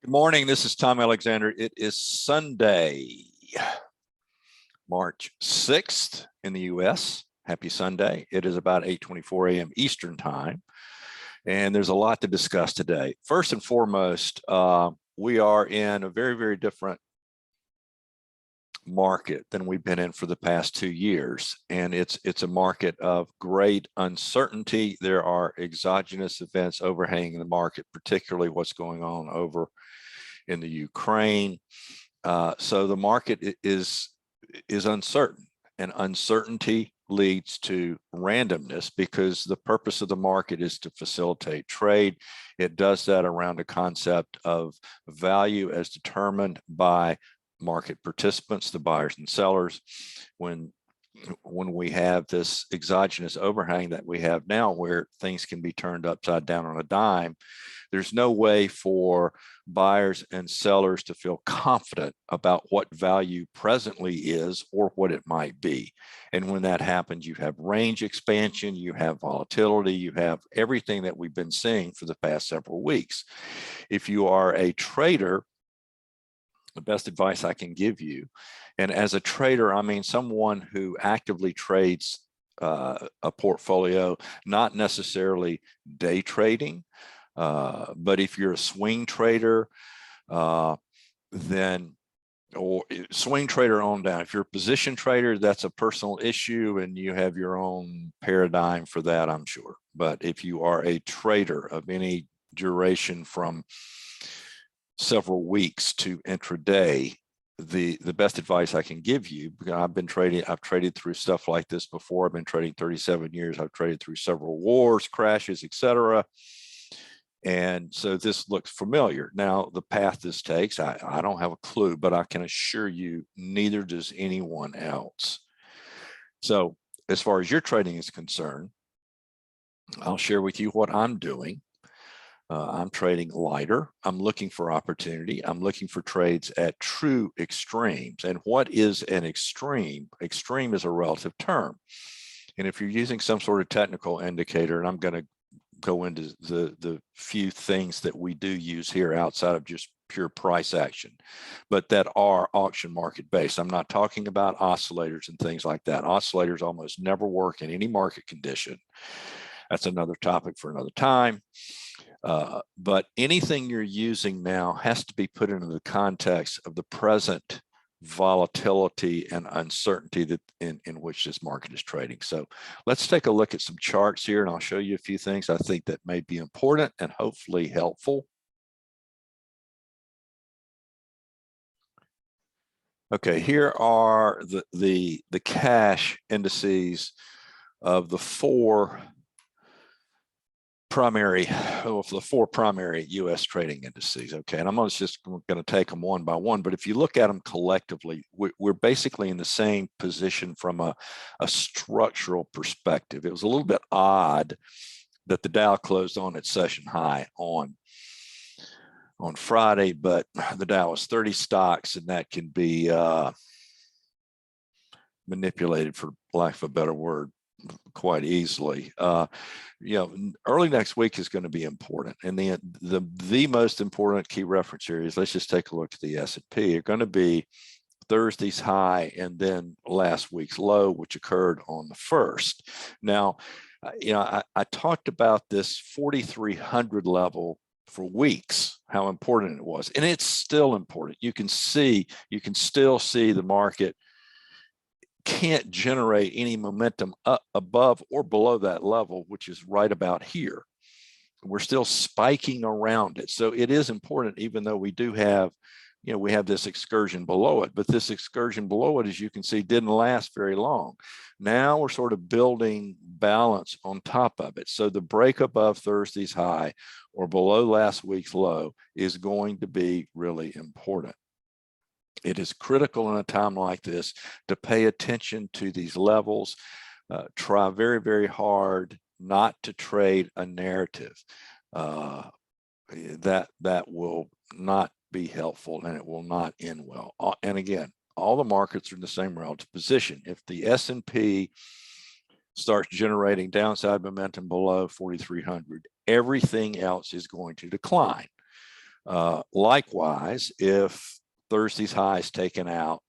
Good morning. This is Tom Alexander. It is Sunday, March 6th in the U.S. Happy Sunday. It is about 8:24 a.m. Eastern time, and there's a lot to discuss today. First and foremost, we are in a very, very different market than we've been in for the past 2 years, and it's a market of great uncertainty. There are exogenous events overhanging the market, particularly what's going on over in the Ukraine. So the market is uncertain, and uncertainty leads to randomness because the purpose of the market is to facilitate trade. It does that around a concept of value as determined by market participants, the buyers and sellers. When we have this exogenous overhang that we have now, where things can be turned upside down on a dime, there's no way for buyers and sellers to feel confident about what value presently is or what it might be. And when that happens, you have range expansion, you have volatility, you have everything that we've been seeing for the past several weeks. If you are a trader, the best advice I can give you, and as a trader, I mean someone who actively trades a portfolio, not necessarily day trading, but if you're a swing trader, then or swing trader on down. If you're a position trader, that's a personal issue and you have your own paradigm for that, I'm sure. But if you are a trader of any duration from several weeks to intraday, the best advice I can give you, because I've traded through stuff like this before. I've been trading 37 years. I've traded through several wars, crashes, etc. And so this looks familiar. Now, the path this takes, I don't have a clue, but I can assure you neither does anyone else. So as far as your trading is concerned, I'll share with you what I'm doing. I'm trading lighter. I'm looking for opportunity. I'm looking for trades at true extremes. And what is an extreme? Extreme is a relative term. And if you're using some sort of technical indicator, and I'm going to go into the few things that we do use here outside of just pure price action, but that are auction market based. I'm not talking about oscillators and things like that. Oscillators almost never work in any market condition. That's another topic for another time. But anything you're using now has to be put into the context of the present volatility and uncertainty that in which this market is trading. So let's take a look at some charts here, and I'll show you a few things I think that may be important and hopefully helpful. Okay, here are the cash indices of the four primary U.S. trading indices. Okay, and I'm just going to take them one by one, but if you look at them collectively, we're basically in the same position from a structural perspective. It was a little bit odd that the Dow closed on its session high on Friday, but the Dow was 30 stocks, and that can be manipulated, for lack of a better word, quite easily. Early next week is going to be important, and the most important key reference areas, let's just take a look at the S&P, are going to be Thursday's high and then last week's low, which occurred on the 1st. Now, I talked about this 4,300 level for weeks, how important it was, and it's still important. You can still see the market can't generate any momentum up above or below that level, which is right about here. We're still spiking around it. So it is important, even though we do have, we have this excursion below it, but this excursion below it, as you can see, didn't last very long. Now we're sort of building balance on top of it. So the break above Thursday's high or below last week's low is going to be really important. It is critical in a time like this to pay attention to these levels. Try very, very hard not to trade a narrative. That will not be helpful, and it will not end well. And again, all the markets are in the same relative position. If the S&P starts generating downside momentum below 4,300, everything else is going to decline. Likewise, if Thursday's high is taken out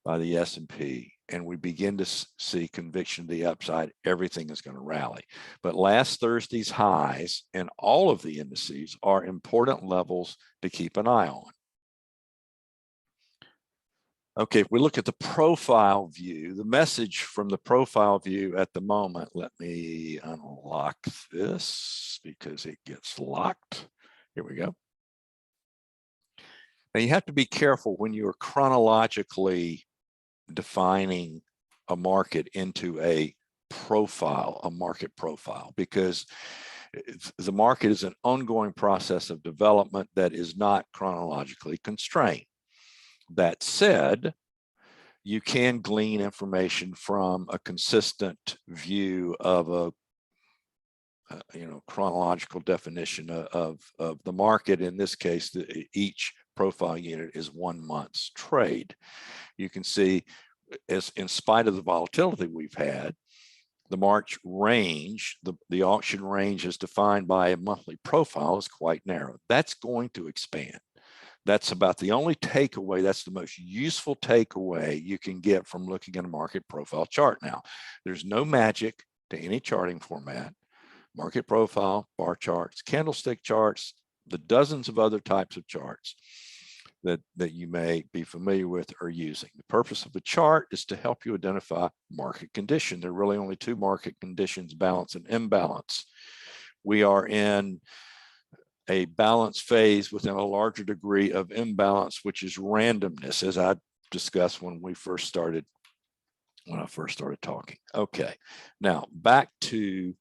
by the S&P and we begin to see conviction to the upside, everything is going to rally. But last Thursday's highs in all of the indices are important levels to keep an eye on. Okay, if we look at the profile view, the message from the profile view at the moment, let me unlock this because it gets locked. Here we go. Now you have to be careful when you're chronologically defining a market into a profile, a market profile, because the market is an ongoing process of development that is not chronologically constrained. That said, you can glean information from a consistent view of a chronological definition of the market. In this case, each profile unit is 1 month's trade. You can see, as in spite of the volatility we've had, the March range, the auction range as defined by a monthly profile, is quite narrow. That's going to expand. That's about the only takeaway. That's the most useful takeaway you can get from looking at a market profile chart. Now, there's no magic to any charting format. Market profile, bar charts, candlestick charts, the dozens of other types of charts that you may be familiar with or using. The purpose of the chart is to help you identify market condition. There are really only two market conditions: balance and imbalance. We are in a balance phase within a larger degree of imbalance, which is randomness, as I discussed when I first started talking. Okay, now back to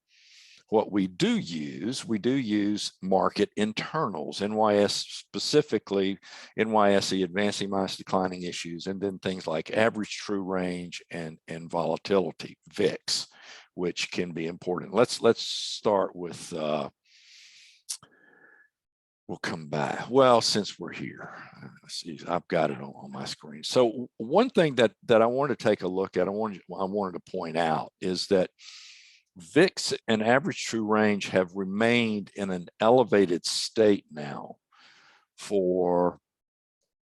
what we do use. We do use market internals, NYS specifically, NYSE advancing minus declining issues, and then things like average true range and volatility, VIX, which can be important. Let's start with we'll come back. Well, since we're here, see, I've got it on my screen. So one thing that I wanted to take a look at, I wanted to point out, is that VIX and average true range have remained in an elevated state now for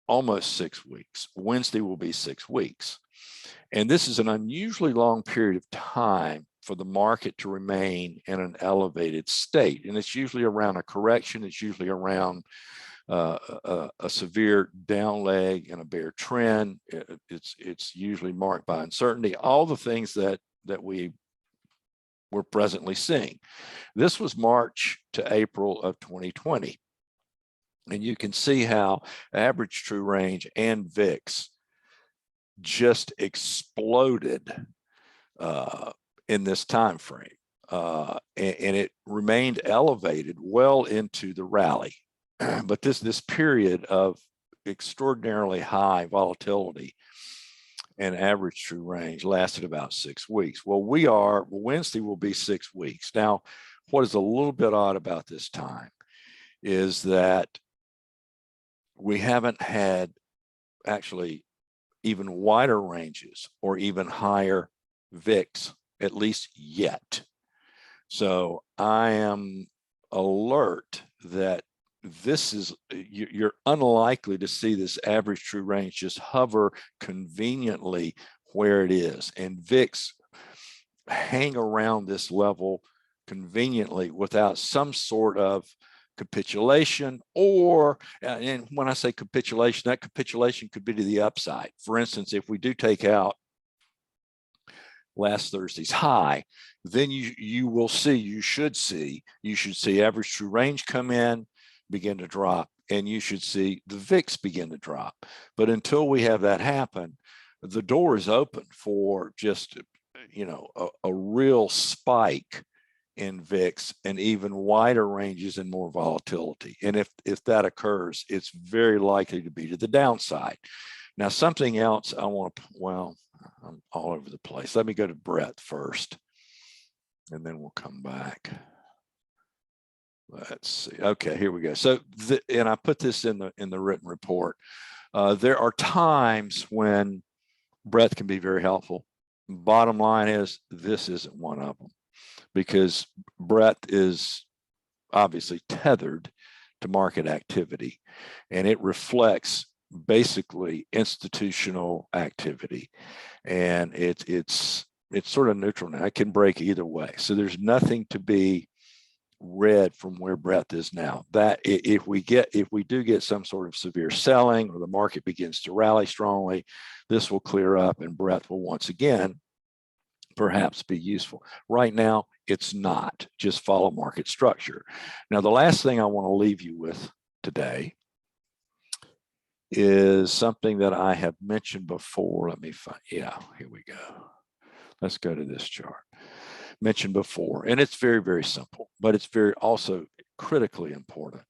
almost 6 weeks. Wednesday will be 6 weeks. And this is an unusually long period of time for the market to remain in an elevated state. And it's usually around a correction. It's usually around a severe down leg and a bear trend. It's usually marked by uncertainty, all the things that we're presently seeing. This was March to April of 2020. And you can see how average true range and VIX just exploded in this time frame, and it remained elevated well into the rally. But this period of extraordinarily high volatility and average true range lasted about 6 weeks. Well, Wednesday will be 6 weeks. Now, what is a little bit odd about this time is that we haven't had actually even wider ranges or even higher VIX, at least yet. So I am alert that you're unlikely to see this average true range just hover conveniently where it is, and VIX hang around this level conveniently without some sort of capitulation, or, and when I say capitulation, that capitulation could be to the upside. For instance, if we do take out last Thursday's high, then you should see average true range come in, begin to drop, and you should see the VIX begin to drop. But until we have that happen, the door is open for just a real spike in VIX and even wider ranges and more volatility. And if that occurs, it's very likely to be to the downside. Now, something else I want to, well, I'm all over the place. Let me go to breadth first, and then we'll come back. Let's see. Okay, here we go. So, and I put this in the written report. There are times when breadth can be very helpful. Bottom line is, this isn't one of them, because breadth is obviously tethered to market activity, and it reflects basically institutional activity, and it's sort of neutral now. It can break either way, so there's nothing to be read from where breadth is now. That if we do get some sort of severe selling, or the market begins to rally strongly, this will clear up and breadth will once again perhaps be useful. Right now, it's not. Just follow market structure. Now, the last thing I want to leave you with today is something that I have mentioned before. Let me find, yeah, here we go. Let's go to this chart. Mentioned before, and it's very, very simple, but it's very also critically important.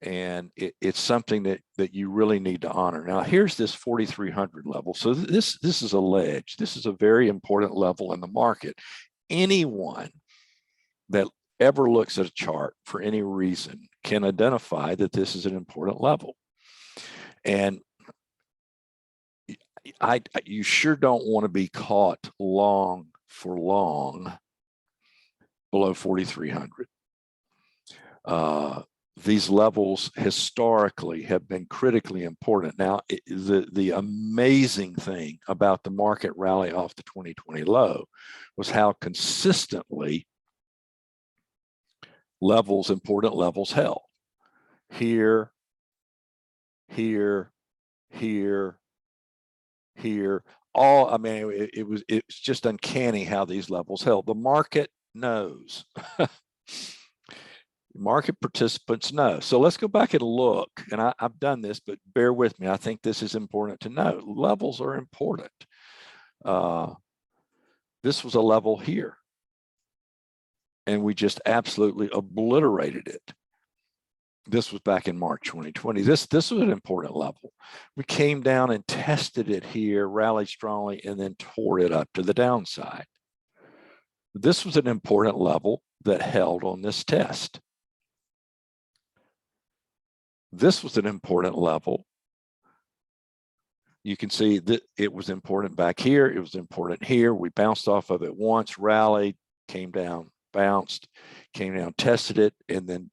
And it's something that you really need to honor. Now, here's this 4,300 level. So this is a ledge. This is a very important level in the market. Anyone that ever looks at a chart for any reason can identify that this is an important level. And you sure don't want to be caught long for long below 4,300. These levels historically have been critically important. Now, the amazing thing about the market rally off the 2020 low was how consistently important levels held. Here, here, here, here. I mean, it's just uncanny how these levels held. The market knows. Market participants know. So let's go back and look. And I've done this, but bear with me. I think this is important to know. Levels are important. This was a level here, and we just absolutely obliterated it. This was back in March 2020. This was an important level. We came down and tested it here, rallied strongly, and then tore it up to the downside. This was an important level that held on this test. This was an important level. You can see that it was important back here. It was important here. We bounced off of it once, rallied, came down, bounced, came down, tested it, and then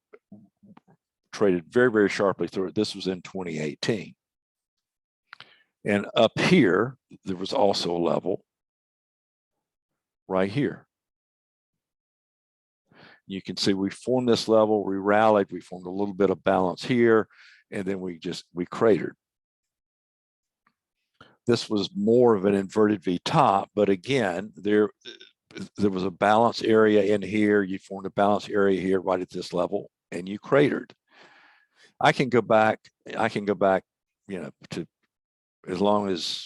traded very, very sharply through it. This was in 2018. And up here, there was also a level right here. You can see we formed this level, we rallied, we formed a little bit of balance here, and then we cratered. This was more of an inverted V top, but again, there was a balance area in here. You formed a balance area here right at this level, and you cratered. I can go back, you know, to as long as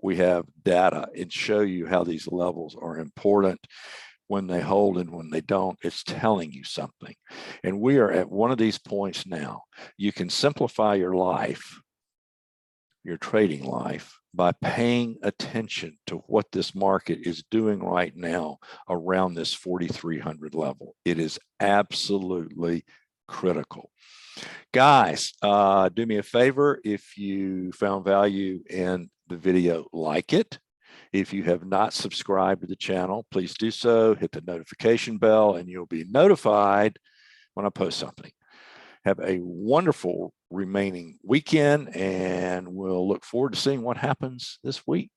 we have data and show you how these levels are important. When they hold and when they don't, it's telling you something. And we are at one of these points now. You can simplify your life, your trading life, by paying attention to what this market is doing right now around this 4,300 level. It is absolutely critical. Guys, do me a favor. If you found value in the video, like it. If you have not subscribed to the channel, please do so. Hit the notification bell and you'll be notified when I post something. Have a wonderful remaining weekend, and we'll look forward to seeing what happens this week.